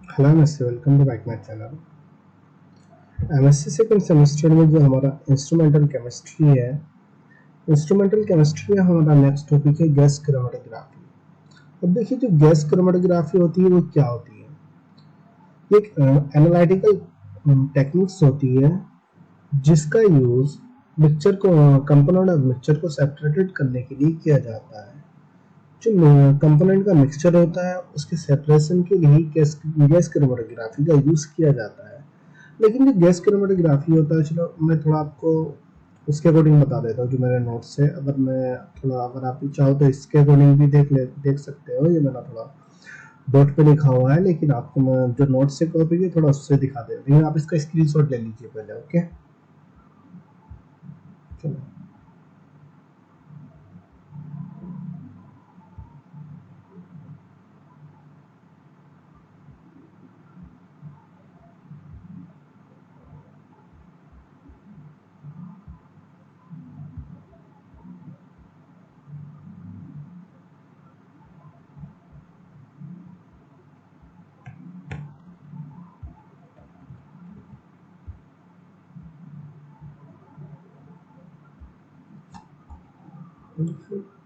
Hello नमस्ते, welcome to back my channel. MSc second semester में जो हमारा इंस्ट्रूमेंटल केमिस्ट्री है, इंस्ट्रूमेंटल केमिस्ट्री में हमारा नेक्स्ट टॉपिक है गैस क्रोमेटोग्राफी। अब देखिए, जो गैस क्रोमेटोग्राफी होती है वो क्या होती है। ये एक एनालिटिकल टेक्निक्स होती है जिसका यूज मिक्सचर को कंपोनेंट ऑफ मिक्सचर को सेपरेटेड करने के लिए किया जाता है। जो कंपोनेंट का मिक्सचर होता है उसके सेपरेशन के लिए गैस क्रोमेटोग्राफी का यूज किया जाता है। लेकिन जो गैस क्रोमेटोग्राफी होता है, चलो मैं थोड़ा आपको उसके अकॉर्डिंग बता देता हूँ जो मेरे नोट्स है। अगर आप चाहो तो इसके अकॉर्डिंग भी देख सकते हो। ये मैंने थोड़ा डॉट पे लिखा हुआ है, लेकिन आपको मैं जो नोट्स से कॉपी है थोड़ा उससे दिखा दे, लेकिन आप इसका स्क्रीनशॉट ले लीजिए पहले। ओके, चलो।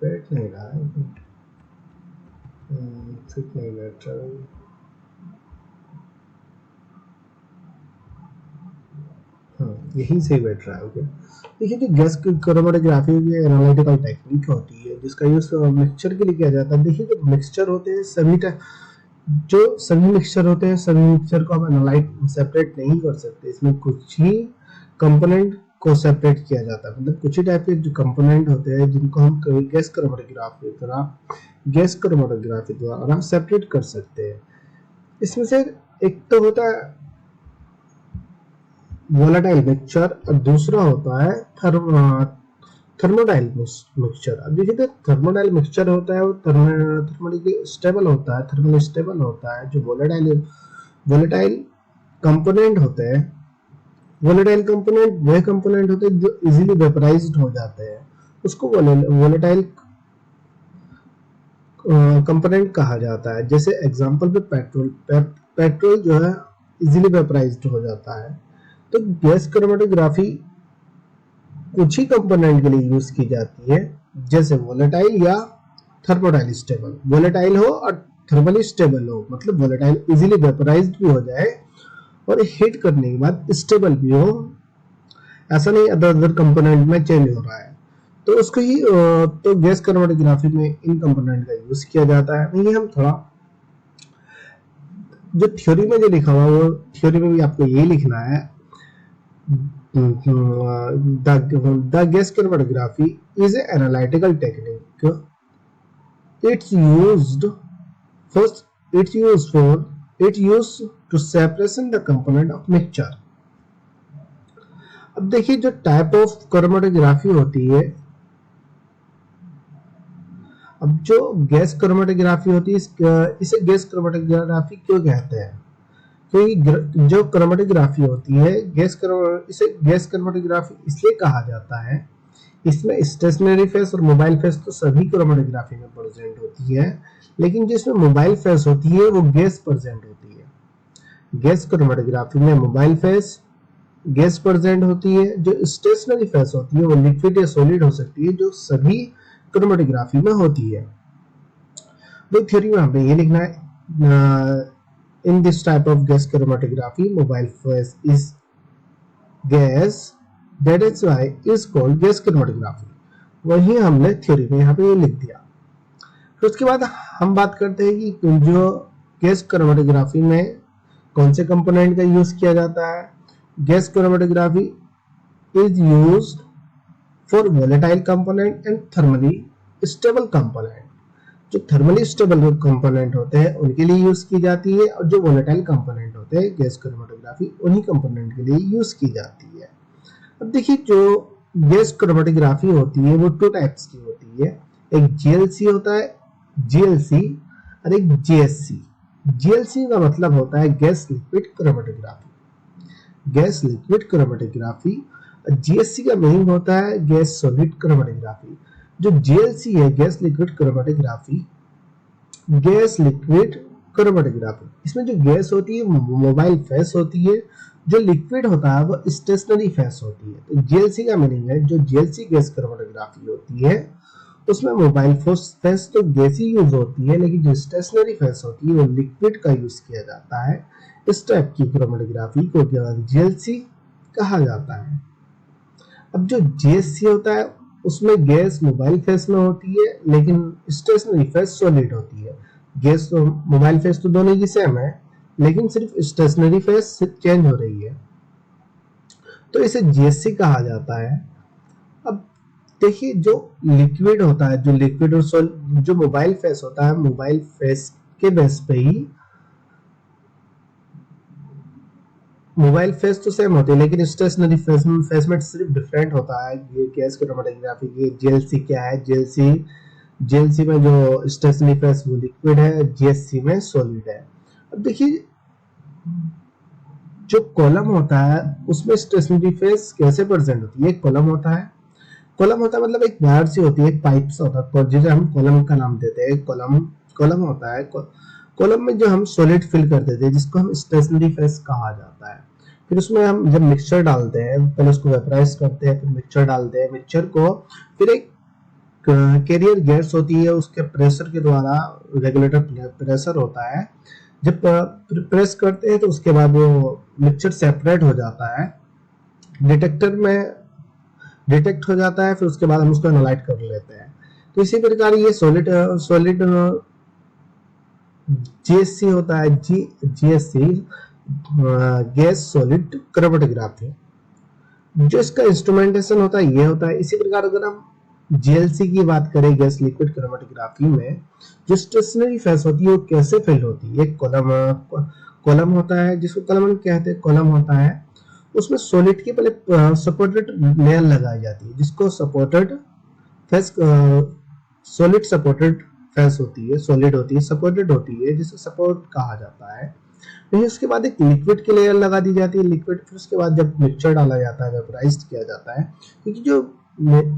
बैठ नहीं रहा है, फिट नहीं बैठ रहा है। यही सही बैठ रहा है। ओके, देखिए, जो गैस क्रोमेटोग्राफी की एनालिटिकल टेक्निक होती है जिसका यूज मिक्सचर के लिए किया जाता है। देखिए, जो मिक्सचर होते हैं सभी मिक्सचर को हम एनालाइट सेपरेट नहीं कर सकते। इसमें कुछ ही कंपोनेंट को सेपरेट किया जाता है, मतलब कुछ ही टाइप के जो कंपोनेंट होते हैं जिनको हम गैस क्रोमेटोग्राफी द्वारा सेपरेट कर सकते हैं। इसमें से एक तो होता है वोलेटाइल मिक्सचर और दूसरा होता है थर्मोडाइल मिक्सचर। अब देखिए, तो थर्मोडाइल मिक्सचर होता है वो थर्मली स्टेबल होता है, जो वोलेटाइल कंपोनेंट होते हैं। वोलेटाइल कंपोनेंट वह कंपोनेंट होते हैं जो इजीली वेपराइज्ड हो जाते हैं, उसको वोलेटाइल कंपोनेंट कहा जाता है। जैसे एग्जांपल पे पेट्रोल जो है इजीली वेपराइज्ड हो जाता है। तो गैस क्रोमेटोग्राफी कुछ ही कंपोनेंट के लिए यूज की जाती है, जैसे वोलेटाइल या थर्मोडाइल स्टेबल। वोलेटाइल हो और थर्मली स्टेबल हो, मतलब वोलेटाइल इजीली वेपराइज्ड भी हो जाए और हीट करने के बाद स्टेबल भी हो, ऐसा नहीं अदर कंपोनेंट में चेंज हो रहा है। तो उसको ही तो गैस क्रोमेटोग्राफी में इन कंपोनेंट का यूज किया जाता है। ये हम थोड़ा जो थ्योरी में जो लिखा हुआ वो थ्योरी में भी आपको ये लिखना है। The gas chromatography is an analytical technique. It's used first. It's used to separation the component of mixture. अब देखिए, जो टाइप ऑफ क्रोमेटोग्राफी होती है, अब जो गैस क्रोमेटोग्राफी होती है, इसे गैस क्रोमेटोग्राफी क्यों कहते हैं? क्योंकि जो क्रोमेटोग्राफी होती है इसे गैस क्रोमेटोग्राफी इसलिए कहा जाता है। इसमें स्टेशनरी फेस और मोबाइल फेस तो सभी क्रोमेटोग्राफी में प्रेजेंट होती है, लेकिन जिसमें मोबाइल फेस होती है वो गैस प्रेजेंट होती है। गैस क्रोमेटोग्राफी में मोबाइल फेस गैस प्रेजेंट होती है। जो स्टेशनरी फेस होती है वो लिक्विड या सॉलिड हो सकती है, जो सभी क्रोमेटोग्राफी में होती है। तो थ्योरी में हमें ये लिखना है, in this type of gas chromatography mobile phase is gas, that is why is called gas chromatography। वही हमने थ्योरी में यहाँ पे ये लिख दिया। फिर उसके बाद हम बात करते हैं कि जो गैस क्रोमेटोग्राफी में कौन से कंपोनेंट का यूज किया जाता है। Gas chromatography is used for volatile component and thermally stable component. जो थर्मली स्टेबल कंपोनेंट होते हैं उनके लिए यूज की जाती है, और जो वोलेटाइल कंपोनेंट होते हैं गैस क्रोमेटोग्राफी उन्हीं कंपोनेंट के लिए यूज की जाती है। अब देखिए, जो गैस क्रोमेटोग्राफी होती है वो टू टाइप्स की होती है। एक जीएलसी होता है, जीएलसी, और एक जीएससी। जीएलसी का मतलब होता है गैस लिक्विड क्रोमेटोग्राफी। जीएससी का मीनिंग होता है गैस सॉलिड क्रोमेटोग्राफी। जो जीएलसी है, गैस लिक्विड क्रोमेटोग्राफी, इसमें जो गैस होती है मोबाइल फेस होती है, जो लिक्विड होता है वो स्टेशनरी फेस होती है। तो जीएलसी का मीनिंग है जो जीएलसी गैस क्रोमेटोग्राफी होती है उसमें मोबाइल फेस तो गैस ही यूज होती है, लेकिन जो स्टेशनरी फेस होती है वो लिक्विड का यूज किया जाता है। इस टाइप की क्रोमेटोग्राफी को जीएलसी कहा जाता है। अब जो जीएससी होता है उसमें गैस मोबाइल फेस में होती है, लेकिन स्टेशनरी फेस सॉलिड होती है। गैस तो मोबाइल फेस तो दोनों की सेम है, लेकिन सिर्फ स्टेशनरी फेस चेंज हो रही है, तो इसे जीएससी कहा जाता है। अब देखिए जो लिक्विड होता है, जो लिक्विड और जो मोबाइल फेस होता है, मोबाइल फेस के बेस पे ही मोबाइल फेस तो सेम होती है, लेकिन स्टेशनरी फेस में सिर्फ डिफरेंट होता है। ये गैस क्रोमेटोग्राफी की जीएलसी क्या है, जीएलसी में जो स्टेशनरी फेस वो लिक्विड है, जीएससी में सॉलिड है। अब देखिए जो कॉलम होता है उसमें स्टेशनरी फेस कैसे प्रेजेंट होती है। एक कॉलम होता है, कॉलम होता है मतलब एक वायर सी होती है, एक पाइप सा होता है, जिसे हम कॉलम का नाम देते हैं। कॉलम होता है, कॉलम में जो हम सॉलिड फिल कर देते हैं जिसको हम स्टेशनरी फेस कहा जाता है। फिर उसमें हम जब मिक्सचर डालते हैं, पहले उसको वेपराइज करते हैं, फिर मिक्सचर डालते हैं, मिक्सचर को फिर एक कैरियर गैस होती है उसके प्रेशर के द्वारा, रेगुलेटर प्रेशर होता है, जब प्रेस करते हैं तो उसके बाद वो मिक्सचर सेपरेट हो जाता है, डिटेक्टर में डिटेक्ट हो जाता है, फिर उसके बाद हम उसको एनालाइज कर लेते हैं। तो इसी प्रकार ये सॉलिड जीएससी होता है, जीएससी गैस सॉलिड क्रोमेटोग्राफी। जो इसका इंस्ट्रूमेंटेशन होता है ये होता है। इसी प्रकार अगर हम जीएलसी की बात करें, गैस लिक्विड क्रोमेटोग्राफी में जो स्टेशनरी फेस होती है वो कैसे फिल होती है। एक कॉलम होता है जिसको कॉलम कहते हैं, कॉलम होता है उसमें सॉलिड की पहले सपोर्टेड लेयर लगाई जाती है जिसको supported face, solid supported face होती है, सॉलिड होती है, सपोर्टेड होती है, जिसे सपोर्ट कहा जाता है। फिर उसके बाद एक लिक्विड की लेयर लगा दी जाती है, लिक्विड, फिर उसके बाद जब मिक्सचर डाला जाता है, वेपराइज्ड किया जाता है, क्योंकि जो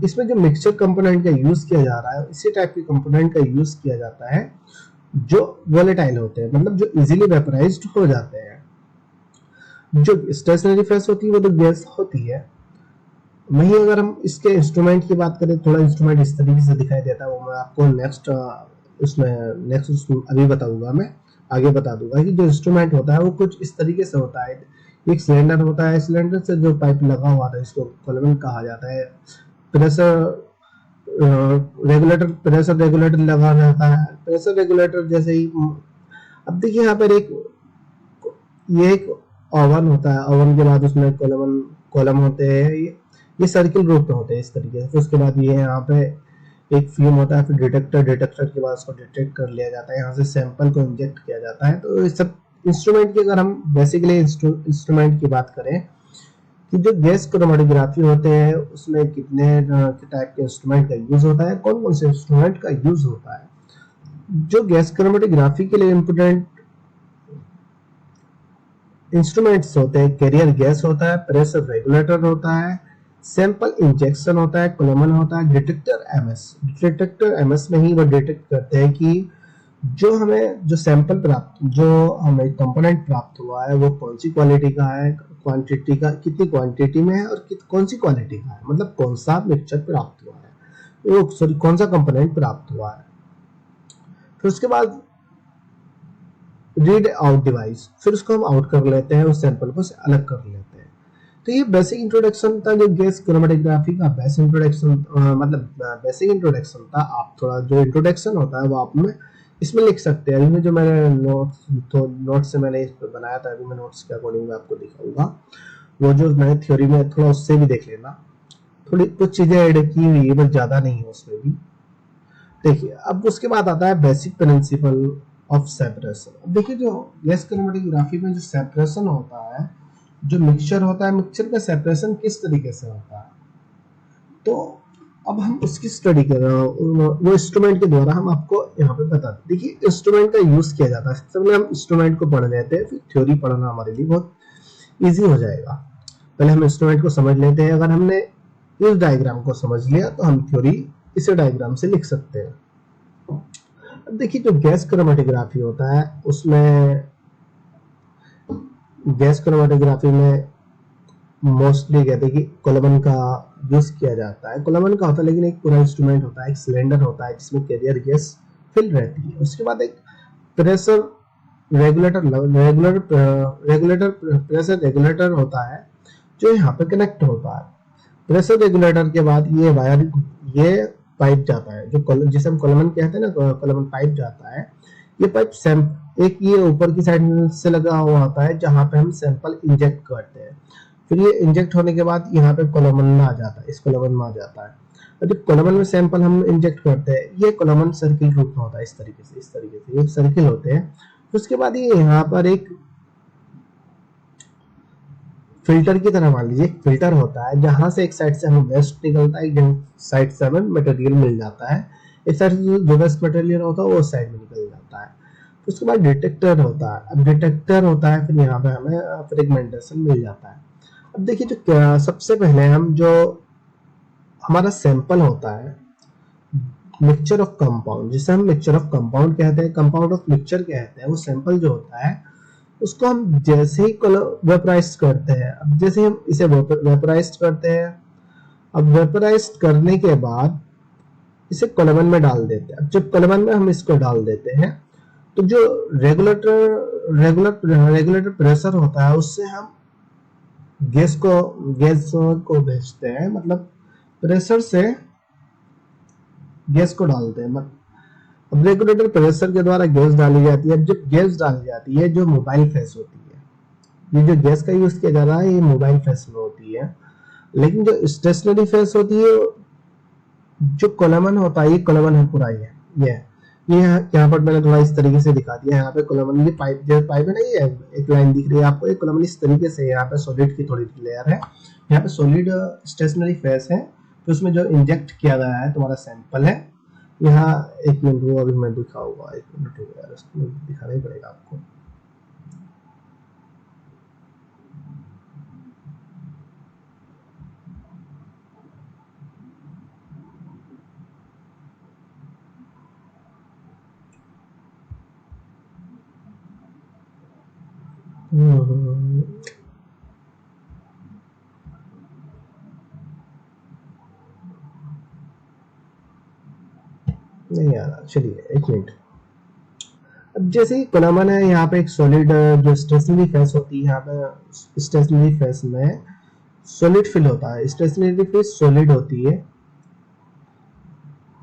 इसमें जो मिक्सचर कंपोनेंट का यूज किया जा रहा है इसी टाइप के कंपोनेंट का यूज किया जाता है जो वोलेटाइल होते हैं, मतलब जो इजीली वेपराइज्ड हो जाते हैं। जो स्टेशनरी फेस होती है वो तो गैस होती है। वहीं अगर हम इसके इंस्ट्रूमेंट की बात करें, थोड़ा इंस्ट्रूमेंट इस तरीके से दिखाई देता है, वो मैं आपको नेक्स्ट अभी बताऊंगा, मैं आगे बता दूंगा कि जो इंस्ट्रूमेंट होता है वो कुछ इस तरीके से होता है। एक सिलेंडर होता है, सिलेंडर से जो पाइप लगा हुआ था इसको कोलमन कहा जाता है। प्रेशर रेगुलेटर लगा रहता है, प्रेशर रेगुलेटर जैसे ही। अब देखिए यहाँ पर ये एक ओवन होता है, ओवन के बाद उसमें कॉलम होते हैं, ये सर्किल रूप में होते हैं इस तरीके से। फिर उसके बाद ये यहाँ पे एक फ्यूम होता है, फिर डिटेक्टर के बाद उसको डिटेक्ट कर लिया जाता है, यहाँ से सैंपल को इंजेक्ट किया जाता है। तो इस सब इंस्ट्रूमेंट की अगर हम बेसिकली इंस्ट्रूमेंट की बात करें कि जो गैस क्रोमेटोग्राफी होते हैं उसमें कितने टाइप के इंस्ट्रूमेंट का यूज होता है, कौन कौन से इंस्ट्रूमेंट का यूज होता है। जो गैस क्रोमेटोग्राफी के लिए इम्पोर्टेंट इंस्ट्रूमेंट्स होते हैं, कैरियर गैस होता है, प्रेशर रेगुलेटर होता है, सैंपल इंजेक्शन होता है, कोलमन होता है, डिटेक्टर एमएस में ही वो डिटेक्ट करते हैं कि जो हमें कंपोनेंट प्राप्त हुआ है वो कौन सी क्वालिटी का है, क्वांटिटी का, कितनी क्वांटिटी में है और कौन सी क्वालिटी का है, मतलब कौन सा मिक्सचर प्राप्त हुआ है, वो सॉरी कौन सा कंपोनेंट प्राप्त हुआ है। फिर उसके बाद रीड आउट डिवाइस, फिर उसको हम आउट कर लेते हैं, उस सैंपल को से अलग कर लेते हैं। तो ये बेसिक इंट्रोडक्शन था जो गैस क्रोमेटोग्राफी का बेसिक इंट्रोडक्शन था। आप थोड़ा जो इंट्रोडक्शन होता है वो आप में इसमें लिख सकते हैं। अभी जो मैंने नोट्स से मैंने इस पर बनाया था, अभी मैं नोट्स के अकॉर्डिंग मैं आपको दिखाऊंगा, वो जो मैंने थ्योरी में थोड़ा उससे भी देख लेना, थोड़ी कुछ चीजें ऐड की हुई है बस ज्यादा नहीं है उसमें भी। देखिए अब उसके बाद आता है बेसिक प्रिंसिपल ऑफ सेपरेशन। देखिए जो गैस क्रोमेटोग्राफी में जो सेपरेशन होता है, जो मिक्सचर होता है, मिक्सचर का सेपरेशन किस तरीके से होता है, तो अब हम उसकी स्टडी कर रहे हैं, वो इंस्ट्रूमेंट के द्वारा हम आपको यहाँ पे बताते हैं। देखिए इंस्ट्रूमेंट का यूज किया जाता है, सबसे पहले हम इंस्ट्रूमेंट को पढ़ लेते हैं, फिर थ्योरी पढ़ना हमारे लिए बहुत इजी हो जाएगा। पहले हम इंस्ट्रूमेंट को समझ लेते हैं, अगर हमने इस डायग्राम को समझ लिया तो हम थ्योरी इसी डायग्राम से लिख सकते हैं। अब देखिए जो गैस क्रोमेटोग्राफी होता है उसमें, गैस क्रोमेटोग्राफी में मोस्टली कहते हैं कि कोलेबन का यूज किया जाता है। कोलेबन का होता है लेकिन एक पूरा इंस्ट्रूमेंट होता है, एक सिलेंडर होता है जिसमें कैरियर गैस फिल रहती है। उसके बाद एक pressure regulator regulator pressure regulator होता है जो यहाँ पे कनेक्ट होता है। प्रेशर रेगुलेटर के बाद ये वायर, ये पाइप जाता है जो जिसे हम कोलेबन कहते हैं ना, कोलेबन पाइप जाता है। ये पाइप एक ये ऊपर की साइड से लगा हुआ होता है जहाँ पे हम सैंपल इंजेक्ट करते हैं। फिर ये इंजेक्ट होने के बाद यहाँ पे कोलेबन में आ जाता है, इस कोलेबन में आ जाता है। और जब कोलेबन में सैंपल हम इंजेक्ट करते हैं, ये कोलेबन सर्किल रूप में होता है, इस तरीके से एक सर्किल होते हैं। उसके बाद ये यहाँ पर एक फिल्टर की तरह मान लीजिए एक फिल्टर होता है जहां से एक साइड से हमें वेस्ट निकलता है, एक साइड से हमें मटेरियल मिल जाता है। इस साइड से जो वेस्ट मटेरियल होता है वो उस साइड में निकल जाता है। उसके बाद डिटेक्टर होता है। अब डिटेक्टर होता है, फिर यहाँ पे हमें फ्रेगमेंटेशन मिल जाता है। अब देखिए जो सबसे पहले हम जो हमारा सैंपल होता है मिक्सचर ऑफ कंपाउंड, जिसे हम मिक्सचर ऑफ कंपाउंड कहते हैं, कंपाउंड ऑफ मिक्सचर कहते हैं, वो सैंपल जो होता है उसको हम जैसे ही वेपराइज करते हैं, अब जैसे ही हम इसे वेपराइज करते हैं, अब वेपराइज करने के बाद इसे कोलेबन में डाल देते हैं। अब जब कोलेबन में हम इसको डाल देते हैं तो जो रेगुलेटर प्रेशर होता है उससे हम गैस को भेजते हैं, मतलब प्रेशर से गैस को डालते हैं। अब रेगुलेटर प्रेशर के द्वारा गैस डाली जाती है। अब जब गैस डाली जाती है, जो मोबाइल फेस होती है, ये जो गैस का यूज किया जा रहा है ये मोबाइल फेस में होती है। लेकिन जो स्टेशनरी फेस होती है, जो कोलेबन होता है, ये कोलेबन है पूरा, ये यहाँ पर मैंने थोड़ा इस तरीके से दिखा दिया। यहाँ पे कोलेबन, ये पाइप जो पाइप है ना, ये एक लाइन दिख रही है आपको, एक कोलेबन इस तरीके से, यहाँ पे सॉलिड की थोड़ी लेयर है, यहाँ पे सॉलिड स्टेशनरी फेस है, तो उसमें जो इंजेक्ट किया गया है तुम्हारा सैंपल है। यहाँ एक मिनट वो अभी मैं दिखाऊंगा, एक मिनट हो गया, इसको दिखाना ही पड़ेगा आपको। नहीं आ रहा, चलिए एक मिनट। अब जैसे ही कोलेबन है, यहाँ पे एक सॉलिड जो स्टेशनरी फेस होती है, यहाँ पे स्टेशनरी फेस में सॉलिड फिल होता है, स्टेशनरी फेस सॉलिड होती है।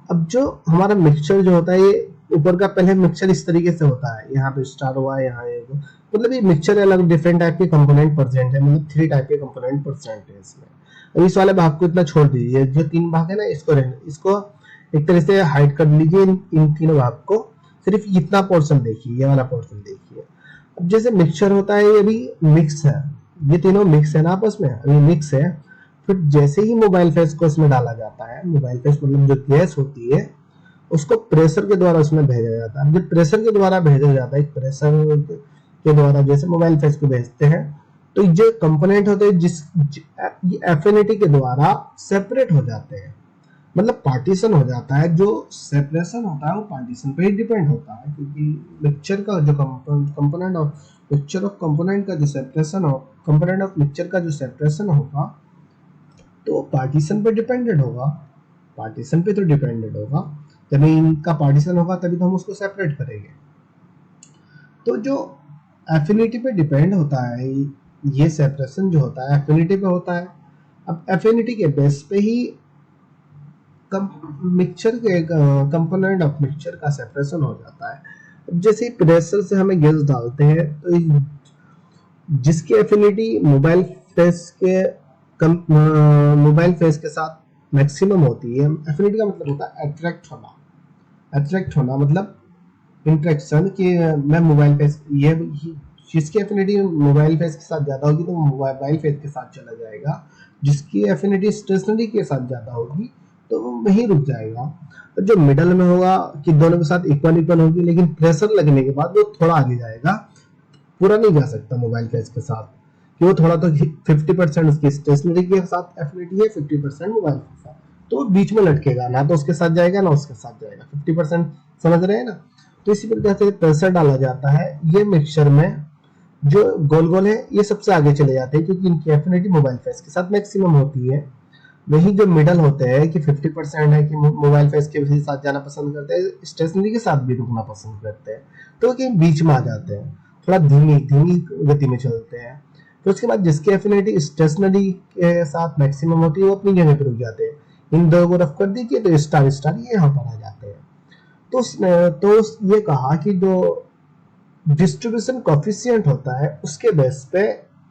अब जो हमारा मिक्सचर जो होता है, ये ऊपर का पहले मिक्सचर इस तरीके से होता है, यहाँ पे स्टार हुआ है, यहाँ एक, मतलब ये मिक्सचर अलग डिफरेंट टाइप के कंपोनेंट प्रेजेंट है, मतलब 3 टाइप के कंपोनेंट प्रेजेंट है इसमें। अब इस वाले भाग को इतना छोड़ दीजिए, जो 3 भाग है ना, इसको एक तरह से हाइड कर लीजिए, इन तीनों भाग को, सिर्फ इतना पोर्शन देखिए, ये वाला पोर्शन देखिए। अब जैसे मिक्सचर होता है, ये भी मिक्स है, ये तीनों मिक्स है ना आपस में, अभी मिक्स है। फिर जैसे ही मोबाइल फेस को इसमें डाला जाता है, मोबाइल फेस मतलब जो गैस होती है, उसको प्रेशर के द्वारा उसमें भेजा जाता है। जब प्रेशर के द्वारा भेजा जाता है, प्रेशर के द्वारा जैसे मोबाइल फेस को भेजते हैं, तो जो कंपोनेंट होते हैं एफिनिटी के द्वारा सेपरेट हो जाते हैं, मतलब पार्टीशन हो जाता है। जो सेपरेशन होता है वो पार्टीशन पे ही डिपेंड होता है, क्योंकि मिक्सचर का जो component of mixture of component का जो सेपरेशन हो, कंपोनेंट ऑफ मिक्सचर का जो सेपरेशन होगा, तो पार्टीशन पे डिपेंडेंट होगा, पार्टीशन पे तो डिपेंडेंट होगा, तभी इनका पार्टीशन होगा, तभी तो हम उसको सेपरेट करेंगे। तो जो एफिनिटी पे डिपेंड होता है, ये सेपरेशन जो होता है एफिनिटी पे होता है। अब एफिनिटी के बेस पे ही मिक्सचर के कंपोनेंट ऑफ मिक्सचर का सेपरेशन हो जाता है। अब जैसे प्रेशर से हमें गैस डालते हैं, तो जिसकी एफिनिटी मोबाइल फेस के साथ मैक्सिमम होती है, एफिनिटी का मतलब होता है अट्रैक्ट होना मतलब इंटरेक्शन, कि मैं मोबाइल फेस, ये जिसकी एफिनिटी मोबाइल फेस के साथ ज्यादा होगी तो मोबाइल फेस के साथ चला जाएगा, जिसकी एफिनिटी स्टेशनरी के साथ ज्यादा होगी तो वो वहीं रुक जाएगा। तो जो मिडल में होगा कि दोनों के साथ इक्वल होगी, लेकिन प्रेशर लगने के बाद वो थोड़ा आगे जाएगा, पूरा नहीं जा सकता मोबाइल फेस के साथ, कि वो थोड़ा तो 50% उसकी स्टेशनरी के साथ एफिनिटी है, 50% मोबाइल के साथ, तो बीच में लटकेगा, ना तो उसके साथ जाएगा ना उसके साथ जाएगा, 50%। समझ रहे हैं ना? तो इसी प्रकार से प्रेशर डाला जाता है। ये मिक्सचर में जो गोल गोल है ये सबसे आगे चले जाते हैं क्योंकि इनकी एफिनिटी मोबाइल फेस के साथ मैक्सिमम होती है। वही जो मिडल होते हैं कि 50% है कि मोबाइल फेस के साथ जाना पसंद करते हैं, स्टेशनरी के साथ भी रुकना पसंद करते हैं, तो कि बीच में आ जाते हैं, थोड़ा धीमी धीमी गति में चलते हैं। तो उसके बाद जिसकी एफिनिटी स्टेशनरी के साथ मैक्सिमम होती है वो अपनी जगह पर रुक जाते हैं। इन दो को रफ कर दीजिए तो स्टार स्टार ये यहाँ पर आ जाते हैं। तो ये कहा कि जो डिस्ट्रीब्यूशन कोफिशिएंट होता है उसके बेस पे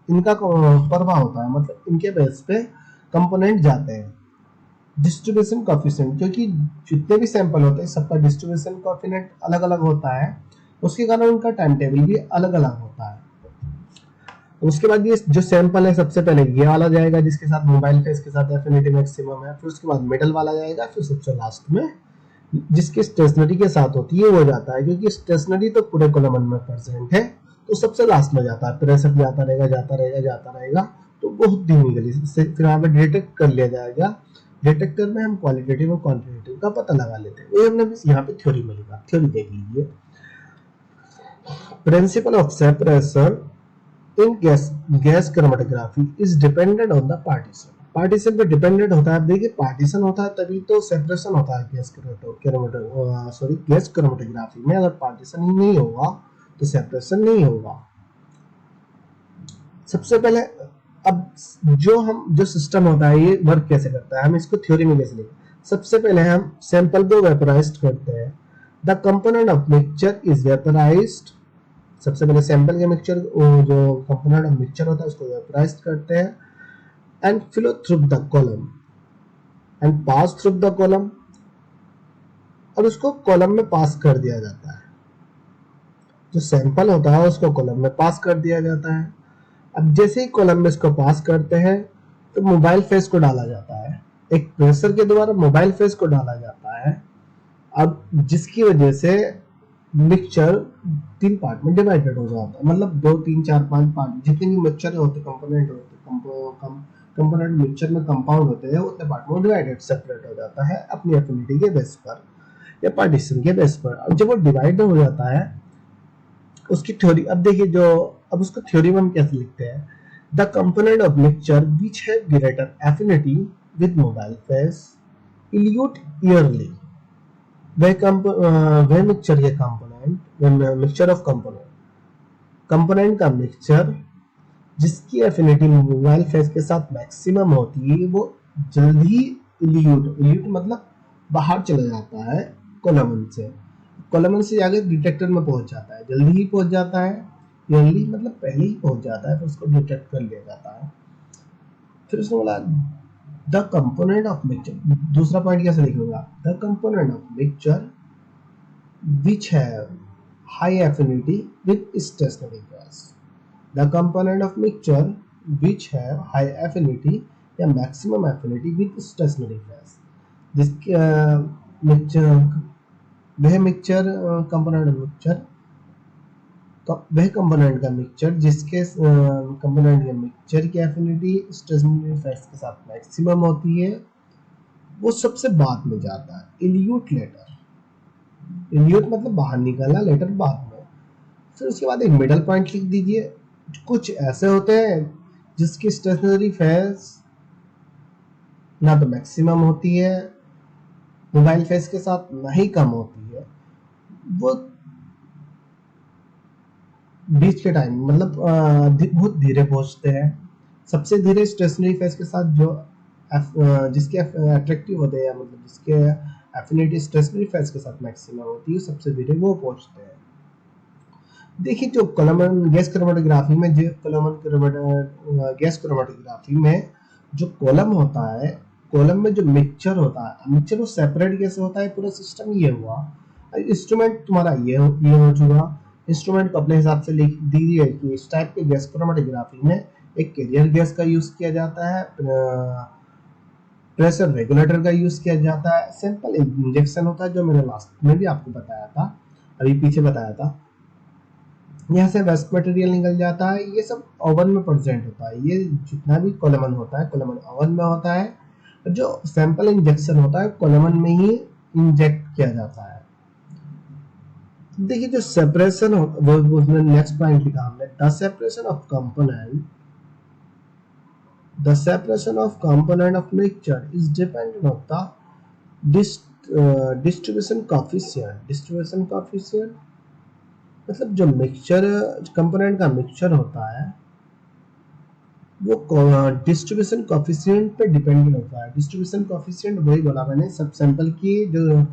इनका प्रभाव होता है, मतलब इनके बेस पे कंपोनेंट जाते हैं। डिस्ट्रीब्यूशन कोफिशिएंट, क्योंकि जितने भी सैंपल होते हैं सबका डिस्ट्रीब्यूशन कोफिशिएंट अलग अलग होता है, उसके कारण उनका टाइम टेबल भी अलग अलग होता है। उसके बाद ये जो सैंपल है सबसे पहले ये वाला जाएगा जिसके साथ मोबाइल फेस के साथ एफिनिटी मैक्सिमम है, फिर उसके बाद मिडल वाला जाएगा, फिर सबसे लास्ट में जिसकी स्टेशनरी के साथ होती है वो जाता है, क्योंकि स्टेशनरी तो पूरे कॉलम में प्रेजेंट है तो सबसे लास्ट में जाता है। प्रेशर जाता रहेगा जाता रहेगा जाता रहेगा, तो बहुत धीमी गति से फिर यहाँ पे डिटेक्ट कर लिया जाएगा। डिटेक्टर में हम क्वालिटेटिव और क्वांटिटेटिव का पता लगा लेते हैं। ये हमने यहाँ पे थ्योरी में लिखा, थ्योरी देख लीजिए। Principle of separation in gas chromatography is dependent on the partition. Partition पे डिपेंडेंट होता है। देखिए पार्टीशन होता है तभी तो सेपरेशन होता है गैस क्रोमेटोग्राफी में। अगर पार्टीशन ही नहीं होगा तो सेपरेशन नहीं होगा। सबसे पहले अब जो सिस्टम होता है ये वर्क कैसे करता है, हम इसको थ्योरी में कैसे लिखें। सबसे पहले हम सैंपल को वेपराइज्ड करते हैं। The component of mixture is vaporised. सबसे पहले सैंपल के मिक्सचर जो कंपोनेंट ऑफ मिक्सचर होता है उसको वेपराइज्ड करते हैं and flow through the column and pass through the column, और उसको कॉलम में पास कर दिया जाता है। जो सैंपल होता है उसको कॉलम में पास कर दिया जाता है। अब जैसे ही कॉलम में इसको पास करते हैं तो मोबाइल फेस को डाला जाता है, एक प्रेशर के द्वारा मोबाइल फेस को डाला जाता है। अब जिसकी वजह से मिक्सचर 3 पार्ट में डिवाइडेड हो जाता है, मतलब 2 3 4 5 पार्ट जितने भी मिक्सचर होते कंपोनेंट होते कंपोनेंट मिक्सचर में कंपाउंड होते हैं उतने पार्ट में डिवाइडेड सेपरेट हो जाता है अपनी एफिनिटी के बेस पर या पार्टीशन के बेस पर। अब जब वो डिवाइड हो जाता है उसकी थ्योरी, अब देखिए जो अब उसको थ्योरी में हम कैसे लिखते हैं। The component of mixture which have greater affinity with mobile face elute yearly. वह मिक्सचर के कंपोनेंट मिक्सचर ऑफ कंपोनेंट का मिक्सचर जिसकी एफिनिटी मोबाइल फेस के साथ मैक्सिमम होती है वो जल्दी इल्यूट मतलब बाहर चला जाता है कॉलमन से जाकर डिटेक्टर में पहुंच जाता है, जल्दी ही पहुंच जाता है। अर्ली मतलब पहले ही पहुंच जाता है, फिर उसको डिटेक्ट कर लिया जाता है। फिर उसने बोला द कंपोनेंट ऑफ मिक्सचर, दूसरा पॉइंट कैसे लिखूंगा, the component of mixture which have high affinity with stationary gas. The component of mixture which have high affinity या maximum affinity with stationary phase। जिसके वह मिक्सचर कंपोनेंट का mixture जिसके component या mixture की एफिनिटी स्टेशनरी फेस के साथ maximum होती है वो सबसे बाद में जाता है। इल्यूट लेटर, इल्यूट मतलब बाहर निकलना, लेटर बाद में। फिर उसके बाद एक मिडल पॉइंट लिख दीजिए। कुछ ऐसे होते हैं जिसकी स्टेशनरी फेस ना तो मैक्सिमम होती है मोबाइल फेस के साथ ना ही कम होती है, वो बीच के टाइम मतलब बहुत धीरे पहुंचते हैं। सबसे धीरे स्टेशनरी फेस के साथ जो जिसके अट्रैक्टिव होते हैं मतलब जिसके एफिनिटी स्टेशनरी फेस के साथ मैक्सिमम होती है सबसे धीरे वो पहुंचते हैं। देखिए जो गैस क्रोमेटोग्राफी में जो कॉलम होता है, कॉलम में जो मिक्सचर होता है, मिक्सचर वो सेपरेट कैसे होता है, पूरा सिस्टम ये हुआ। इंस्ट्रूमेंट तुम्हारा ये हो चुका। इंस्ट्रूमेंट को अपने हिसाब से लिख दीजिए कि इस टाइप के गैस क्रोमेटोग्राफी में एक कैरियर गैस का यूज किया जाता है, प्रेशर रेगुलेटर का यूज किया जाता है, सिंपल इंजेक्शन होता है जो मैंने लास्ट में भी आपको बताया था, अभी पीछे बताया था। यहाँ से वेस्ट मटेरियल निकल जाता है, ये सब ओवन में प्रेजेंट होता है। ये जितना भी कोलमन होता है कोलमन ओवन में होता है। जो सैंपल इंजेक्शन होता है कॉलमन में ही इंजेक्ट किया जाता है। देखिए जो सेपरेशन वो उसमें नेक्स्ट पॉइंट लिखा हमने, the separation of component of mixture is dependent of the distribution coefficient मतलब जो मिक्सचर कंपोनेंट का मिक्सचर होता है वो डिस्ट्रीब्यूशन कोएफिशिएंट पे डिपेंडेंट होता है। डिस्ट्रीब्यूशन कोएफिशिएंट वही बोला मैंने, सब सैंपल की जो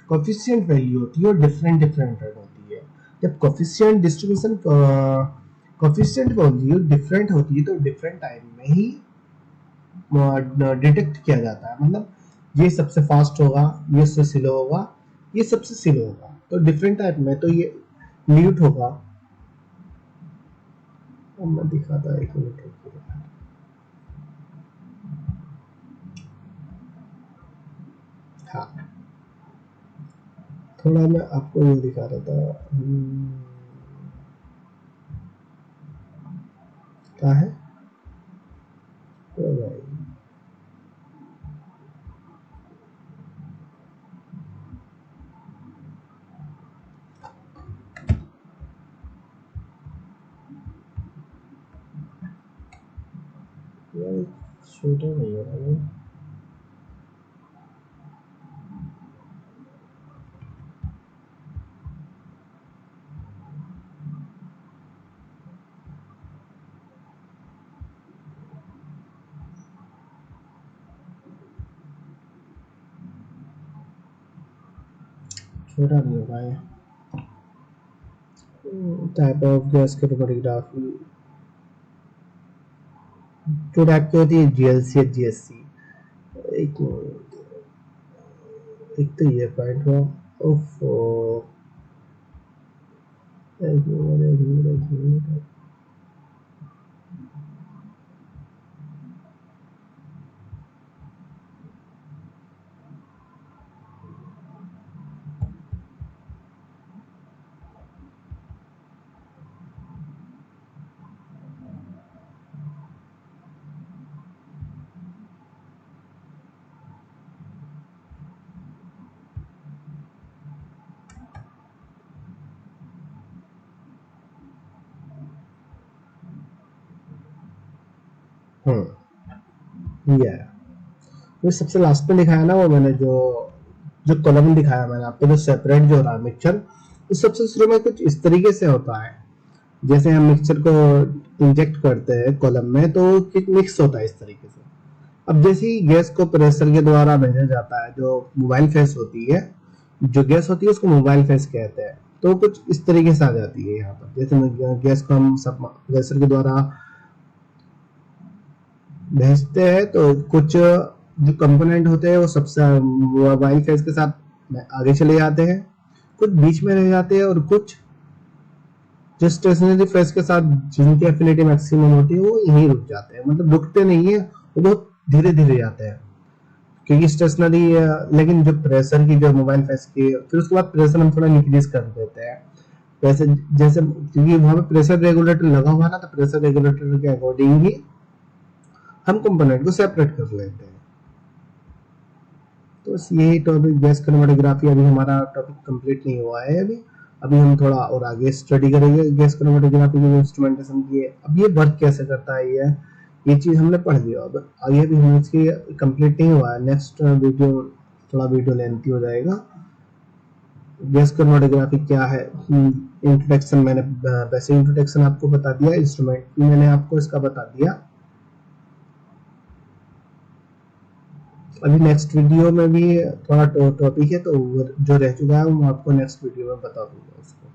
कोएफिशिएंट वैल्यू होती है वो डिफरेंट होती है। जब coefficient distribution coefficient value different होती है तो डिफरेंट टाइम में ही डिटेक्ट किया जाता है। मतलब ये सबसे फास्ट होगा, ये सबसे स्लो होगा, ये सबसे स्लो होगा, तो डिफरेंट टाइप में तो ये म्यूट होगा। अब मैं दिखाता एक मिनट रुकिए। हाँ थोड़ा मैं आपको ये दिखा रहा था, क्या है तो भाई यार छोटा नहीं हो रहा है। छोटा नहीं हो रहा है। टाइप ऑफ गैस क्रोमेटोग्राफी जो टाइप की होती है, जीएलसी या जीएससी। एक एक तो ये पॉइंट हुआ। उफ एक मिनट। ये है वो सबसे लास्ट में दिखाया ना, वो मैंने जो जो कॉलम दिखाया मैंने आपको, जो सेपरेट जो रहा मिक्सचर, तो सबसे शुरू में कुछ इस तरीके से होता है। जैसे हम मिक्सचर को इंजेक्ट करते हैं कॉलम में तो मिक्स होता है इस तरीके से। अब जैसे ही गैस को प्रेशर के द्वारा भेजा जाता है, जो मोबाइल फेस होती है, जो गैस होती है उसको मोबाइल फेस कहते हैं, तो कुछ इस तरीके से आ जाती है यहाँ पर। जैसे गैस को हम सब प्रेशर के द्वारा भेजते हैं तो कुछ जो कंपोनेंट होते हैं वो सबसे मोबाइल फेस के साथ आगे चले जाते हैं, कुछ बीच में रह जाते हैं, और कुछ जो स्टेशनरी फेस के साथ जिनकी एफिनिटी मैक्सिमम होती है वो यहीं रुक जाते हैं। मतलब रुकते नहीं है, वो बहुत धीरे धीरे जाते हैं क्योंकि स्टेशनरी। लेकिन जो प्रेशर की जो मोबाइल फेस की, फिर उसके बाद प्रेशर हम थोड़ा इंक्रीज कर देते हैं। वैसे जैसे क्योंकि वहां पे प्रेशर रेगुलेटर लगा हुआ है ना, तो प्रेशर रेगुलेटर के अकॉर्डिंग ही हम कंपोनेंट को सेपरेट कर लेते हैं। तो बस यही टॉपिक गैस क्रोमेटोग्राफी, अभी हमारा टॉपिक कंप्लीट नहीं हुआ है। अभी अभी हम थोड़ा और आगे स्टडी करेंगे गैस क्रोमेटोग्राफी के इंस्ट्रूमेंटेशन की। अब ये वर्क कैसे करता है, ये चीज हमने पढ़ लिया। अब आगे भी हम इसकी कंप्लीट नहीं हुआ है। नेक्स्ट वीडियो थोड़ा वीडियो लेंथी हो जाएगा। गैस क्रोमेटोग्राफी क्या है, इंट्रोडक्शन मैंने वैसे इंट्रोडक्शन आपको बता दिया, इंस्ट्रूमेंट मैंने आपको इसका बता दिया। अभी नेक्स्ट वीडियो में भी थोड़ा टॉपिक है तो जो रह चुका है वो आपको नेक्स्ट वीडियो में बता दूंगा उसको।